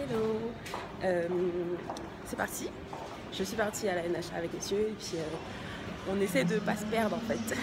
Hello. C'est parti. Je suis partie à la NHA avec messieurs et puis on essaie de pas se perdre en fait.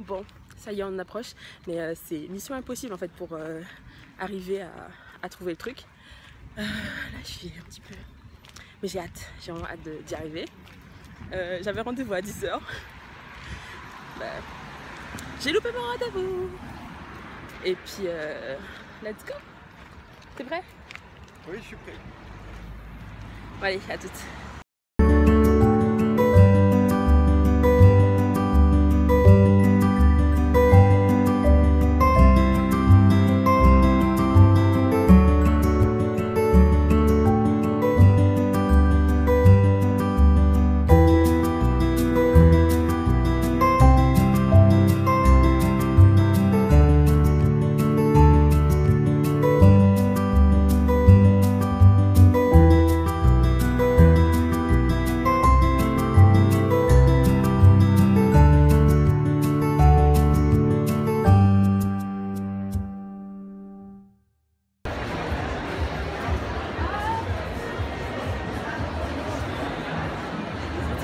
Bon, ça y est, on approche, mais c'est mission impossible en fait pour arriver à trouver le truc. Là, je suis un petit peu... Mais j'ai hâte, j'ai vraiment hâte d'y arriver. J'avais rendez-vous à 10 h. Bah, j'ai loupé mon rendez-vous. Et puis, let's go. T'es prêt? Oui, je suis prêt. Bon, allez, à toutes.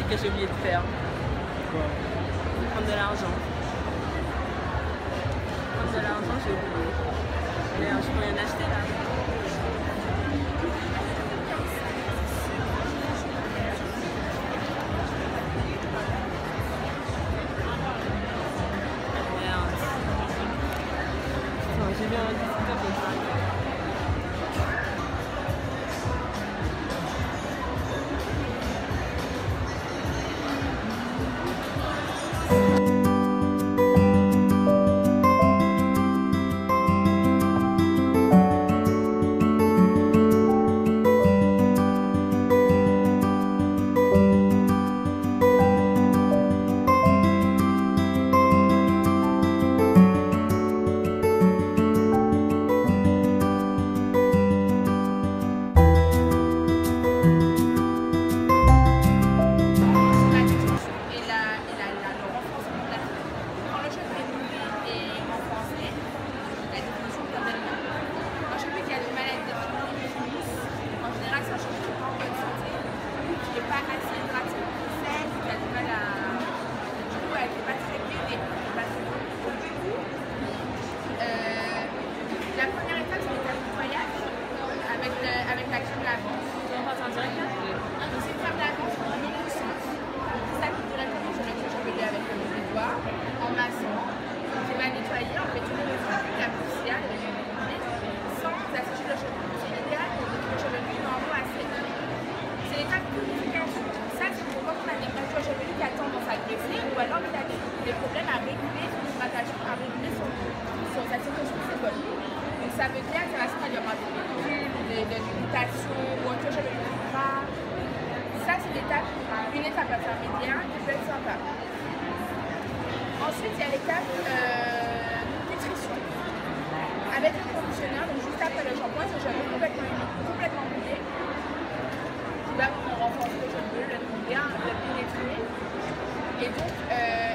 Que j'ai oublié de faire. Quoi? Prendre de l'argent. Prendre de l'argent, j'ai oublié. Mais je peux rien acheter là. Merde. Attends, j'ai mis un disque comme ça. Avec l'action de la vente. On passe en direct là. Donc c'est faire de la vente en non-licence. Ça coûte directement sur le chevelu avec le boudoir, en maçon. Tu vas nettoyer, en fait, tu mets le fruit, la poussière, le chevelu, sans assécher le chevelu. C'est idéal pour que le chevelu normaux à sec. C'est l'étape de purification. Ça, c'est pour quand on a des gâteaux chevelu qui a tendance à graisser ou alors il a des problèmes à réguler son hydratation, à réguler sa sécrétion de ses bols. Donc ça veut dire que la semaine, il y aura de l'irritation ou un touche avec le gras. Ça, c'est une étape intermédiaire qui peut être sympa. Ensuite, il y a l'étape nutrition. Avec le conditionneur, donc juste après le shampoing, c'est un cheveu complètement mouillé. Tu vas renforcer le cheveu, le bien pénétrer. Et donc,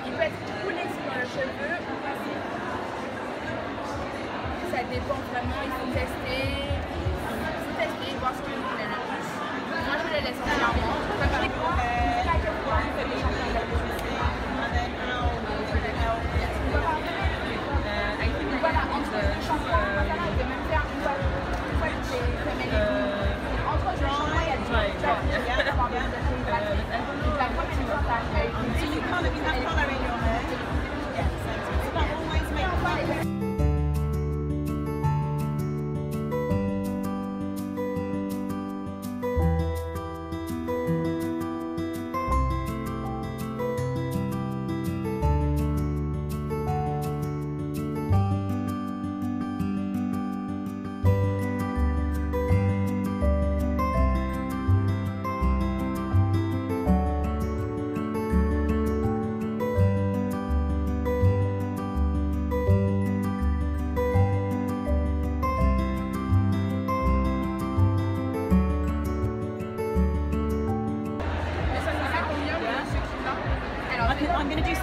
il peut être coulé sur le cheveu ou passé. Ça dépend vraiment, il faut tester. Voir ce que vous voulez le plus. Moi je les laisse entièrement. Ça paraît quoi? C'est à quel point vous faites des champions de la voilà, entre deux champions, il peut même faire une fois que tu les mets entre deux champions, il y a des gens qui viennent avoir besoin de choses gratuites. Donc la première fois, tu as so you can't have color in your hair. Yes. It's not always make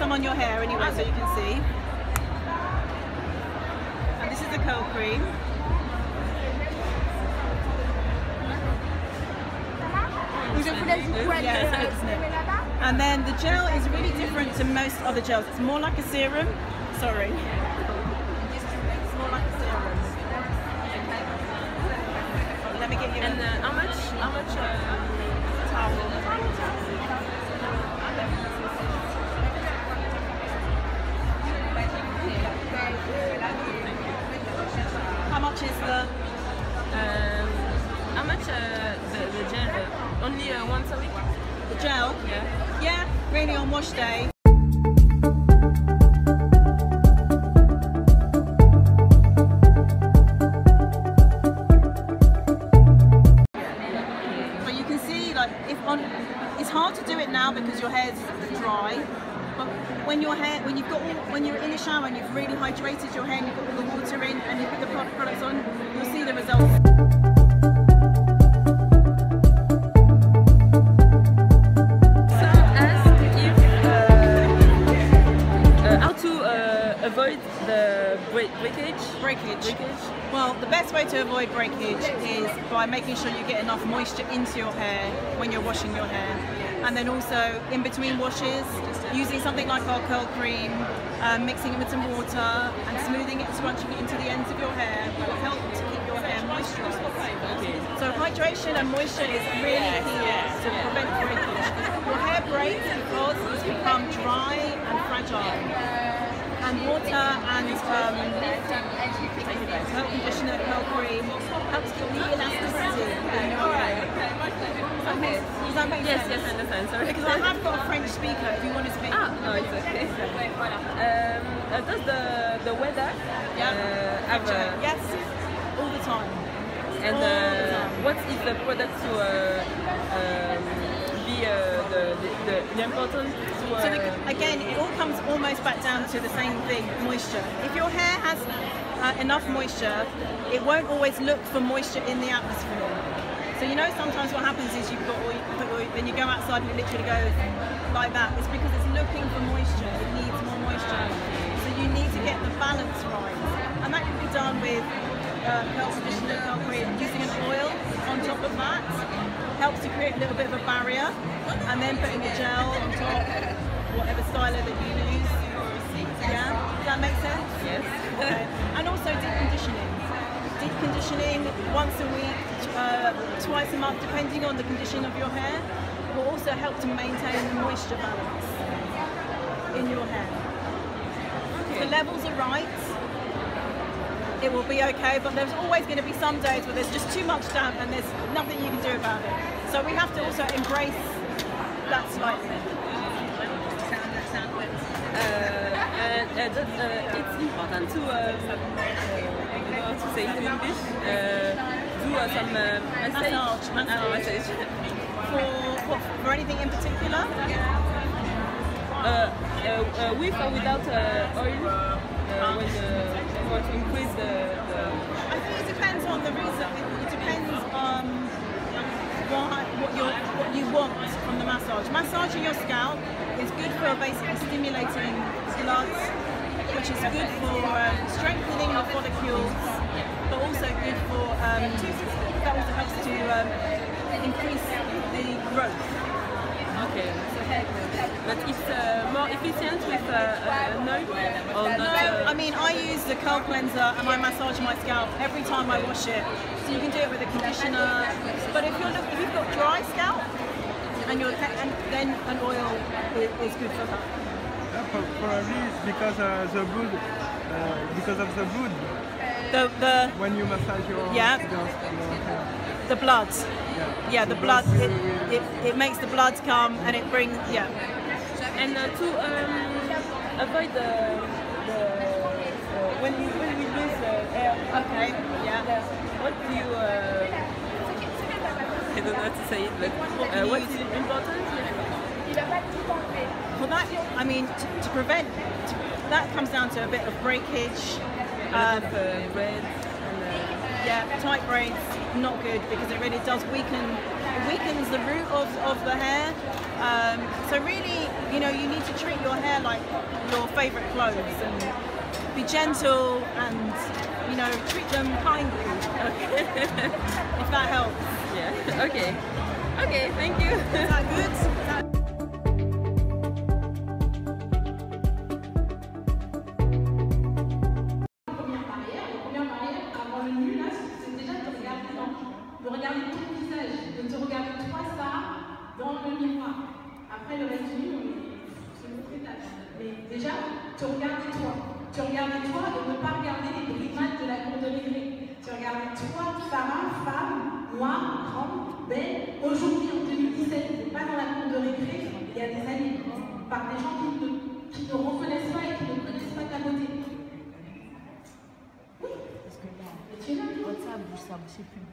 some on your hair anyway, so you can see. And this is the curl cream. And then the gel is really different to most other gels. It's more like a serum. Sorry. It's more like a serum. Let me get you. And how much towel? How much is the? How much the gel? Only once a week? The gel? Yeah. Yeah, really on wash day. But you can see, like, it's hard to do it now because your hair's dry. But when you're in the shower and you've really hydrated your hair and you've got all the water in and you put the products on, you'll see the results. Avoid the breakage? Well, the best way to avoid breakage is by making sure you get enough moisture into your hair when you're washing your hair. And then also in between washes, using something like our curl cream, mixing it with some water and smoothing it, scrunching it into the ends of your hair will help to keep your hair moisturized. Okay. So hydration and moisture is really key to prevent breakage. Your hair breaks because it's become dry and fragile. And water and curl conditioner, curl cream helps keep the elasticity in your hair. Does that make sense? Yes, I understand. Sorry. Because I have got a French speaker if you want to speak. No, it's okay. Does the weather have a... Yes, all the time. And all the time. What is the product to be the important to... So again, it all comes almost back down to the same thing, moisture. If your hair has enough moisture, it won't always look for moisture in the atmosphere. So you know sometimes what happens is you've got oil, then you go outside and it literally goes like that. It's because it's looking for moisture, it needs more moisture. So you need to get the balance right. And that can be done with curl conditioner, curl cream, using an oil on top of that. Helps to create a little bit of a barrier, and then putting a gel on top, whatever styler that you use. Yeah, does that make sense? Yes. Okay. And also deep conditioning. Deep conditioning once a week, twice a month, depending on the condition of your hair, will also help to maintain the moisture balance in your hair. If the levels are right, it will be okay, but there's always going to be some days where there's just too much damp and there's nothing you can do about it. So we have to also embrace that slightly. It's important to, how to say it in English, do some massage. For anything in particular? With or without oil? When to increase the... I think it depends on the reason. It depends on what you want from the massage. Massaging your scalp is good for basically stimulating blood, which is good for strengthening your follicles, but also good for that also helps to increase the growth. Okay. But it's more efficient with an oil or not? No, I mean I use the curl cleanser and I massage my scalp every time I wash it. So you can do it with a conditioner. But if you've got dry scalp and then an oil is good for that. Probably it's because the blood, because of the blood. The when you massage your the blood. Yeah, the blood. It makes the blood come and it brings And to avoid when we lose air. Okay. Yeah. What do you? I don't know how to say it, but what is important? For that, I mean, to prevent, that comes down to a bit of breakage. Braids. Yeah, tight braids, not good because it really does weaken It weakens the root of the hair. So really, you know, you need to treat your hair like your favourite clothes and be gentle and, you know, treat them kindly. If that helps. Yeah. Okay. Okay. Thank you. Is that good? De regarder ton visage, de te regarder toi ça dans le miroir. Après le reste du nu, c'est une autre étape. Mais déjà, te regarder toi. Tu regardais toi et ne pas regarder les brimades de la cour de récré. Tu regardais toi, Sarah, femme, noire, grande, belle. Aujourd'hui, en 2017, pas dans la cour de récré, il y a des années, par des gens qui ne reconnaissent pas et qui ne connaissent pas ta beauté. Oui, parce que là, tu es là. Ça bouge, je sais plus.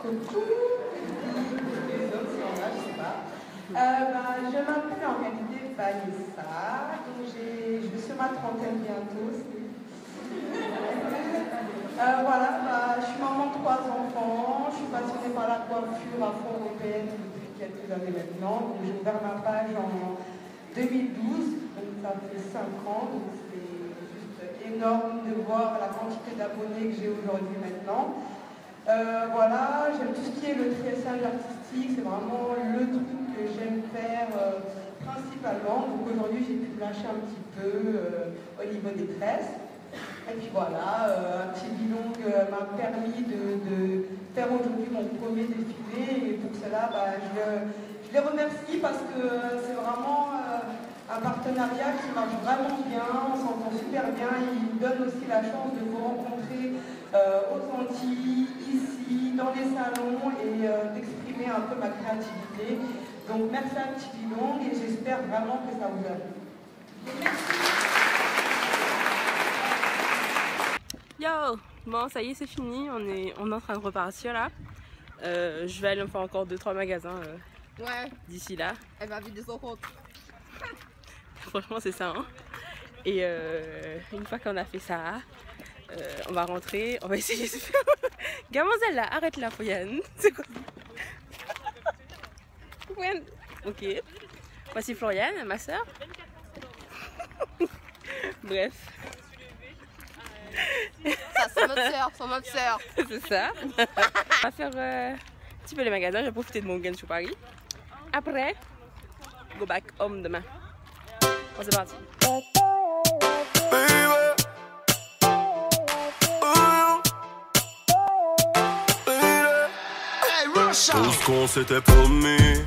Coucou, les autres sont là, je sais pas. Je m'appelle en réalité Vanessa, donc je suis sur ma trentaine bientôt. Voilà, je suis maman de 3 enfants, je suis passionnée par la coiffure afro-européenne depuis quelques années maintenant. J'ai ouvert ma page en 2012, donc ça fait 5 ans, donc c'est juste énorme de voir la quantité d'abonnés que j'ai aujourd'hui maintenant. Voilà, j'aime tout ce qui est le tressage artistique, c'est vraiment le truc que j'aime faire principalement. Donc aujourd'hui j'ai pu me lâcher un petit peu au niveau des tresses. Et puis voilà, un petit bilong m'a permis de faire aujourd'hui mon premier défilé. Et pour cela, je les remercie parce que c'est vraiment un partenariat qui marche vraiment bien, on s'entend super bien. Ils me donnent aussi la chance de vous rencontrer aux Antilles, ici, dans les salons et d'exprimer un peu ma créativité. Donc merci à Petit Bilong et j'espère vraiment que ça vous a plu. Yo! Bon, ça y est, c'est fini. On est en train de repartir là. Je vais aller me faire encore 2-3 magasins d'ici là. Elle va vider son compte. Franchement, c'est ça. Hein? Et une fois qu'on a fait ça, on va rentrer. On va essayer de faire. Gamazelle là, arrête là, Floriane. C'est quoi? Floriane. Ok. Voici Floriane, ma soeur. Bref. Ça, c'est notre sœur, C'est ça. On va faire un petit peu les magasins. Je vais profiter de mon week-end sur Paris. Après, go back home demain. Bon, c'est parti. Tout ce qu'on s'était promis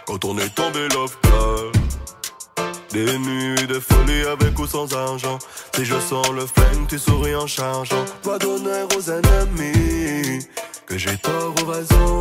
quand on est tombé love club. Des nuits de folie avec ou sans argent. Si je sens le flingue, tu souris en chargeant. Doigt d'honneur aux ennemis, que j'ai tort au vason.